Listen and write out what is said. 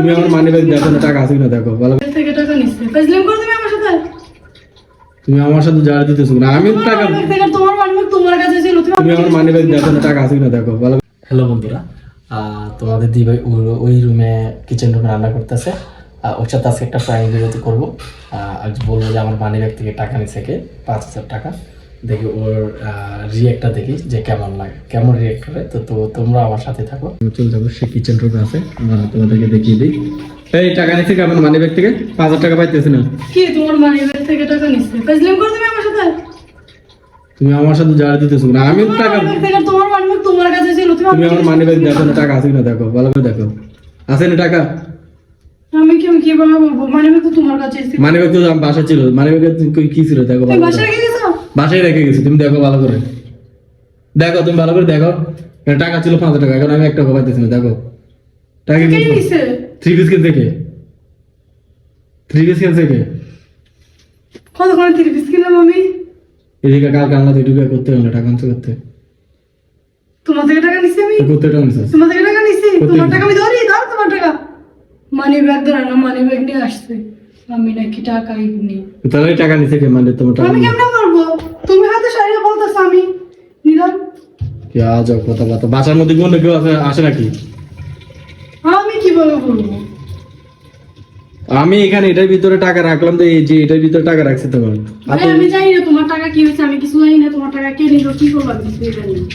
তুমি আমার money bag দেখো না, টাকা আছে কিনা দেখো ভালো। থেকে টাকা নিচ্ছে ফাজলাম করো তুমি আমার সাথে। তুমি আমার সাথে যা দিতেছো না, আমি টাকা থেকে তোমার মানি ব্যাগ তোমার কাছে ছিল, তুমি আমার মানি ব্যাগ দেখো না, টাকা আছে কিনা দেখো ভালো। হ্যালো বন্ধুরা, তোমাদের দি ভাই ওই রুমে কিচেন রুমে রান্না করতেছে। ওর সাথে আজকে একটা প্রাইম ভিডিওতে করবো। আজ বলবো যে আমার মানি ব্যাগ থেকে টাকা নিচ্ছে কে 5,000 টাকা। দেখি ওর রিয়েক্টটা দেখি যে কেমন লাগে, কেমন রিয়েক্ট করে। তো তোমরা আমার সাথে থাকো, চলে যাবো। সে কিচেন রুমে আছে, তোমাদেরকে দেখিয়ে দিই। এই টাকা নিচ্ছে কেমন মানি ব্যাগ থেকে 5,000 টাকা পাইতেছে না? কি তোমার মানি ব্যাগ থেকে টাকা নিচ্ছে ফাজলাম করো তুমি আমার সাথে। তুমি আমার সাথে যা দিতেছো না, আমি টাকা থেকে তোমার মানি ব্যাগ তোমার কাছে ছিল, তুমি আমার মানি ব্যাগ দেখো না, টাকা আছে কিনা দেখো ভালো করে দেখো। আছে না টাকা? আমি কিভাবে বলবো? মানি ব্যাগ তো তোমার কাছে ছিল। মানি ব্যাগ তো আমার বাসা ছিল, মানি ব্যাগ কি ছিল দেখো তুমি ভালো করে। বাসায় গেছো? বাসায় রেখে গেছি, তুমি দেখো ভালো করে দেখো, তুমি ভালো করে দেখো। টাকা ছিল 5,000 টাকা, এখন আমি 1 টাকা পাইতেছি না। দেখো টাকা কে নিছে? 3 পিস কিনছে কে? 3 পিস কিনছে কে? কত করে 3 পিস কিনলাম আমি? এদিকে কাল কান্না তো এটুকু করতে হবে না, টাকা আনতে করতে তোমার থেকে টাকা নিছি আমি? করতে টাকা নিছিস? তোমার থেকে টাকা নিছি? কোথায় তোমার নিছি? টাকা আমি ধরি, ধর তোমার টাকা। মানি ব্যাগ ধরে না, মানি ব্যাগ নিয়ে আসছে। আমি নাকি টাকাই নেই। তাহলে টাকা নিছে কে? মানে তোমার টাকা আমি কেমনে বলবো? তুমি হাতে সারিয়ে বলতেছ আমি নিলাম। কি আজব কথা বাতা। বাসার মধ্যে কোনো কেউ আসে নাকি? আমি কিভাবে বলবো? আমি এখানে এটার ভিতরে টাকা রাখলাম, তো এই যে এটার ভিতরে টাকা রাখছি তোমার। আমি জানি না তোমার টাকা কি হয়েছে, আমি কিছু জানি না। তোমার টাকা কে নিল, কি করবো আমি কিছুই জানি না।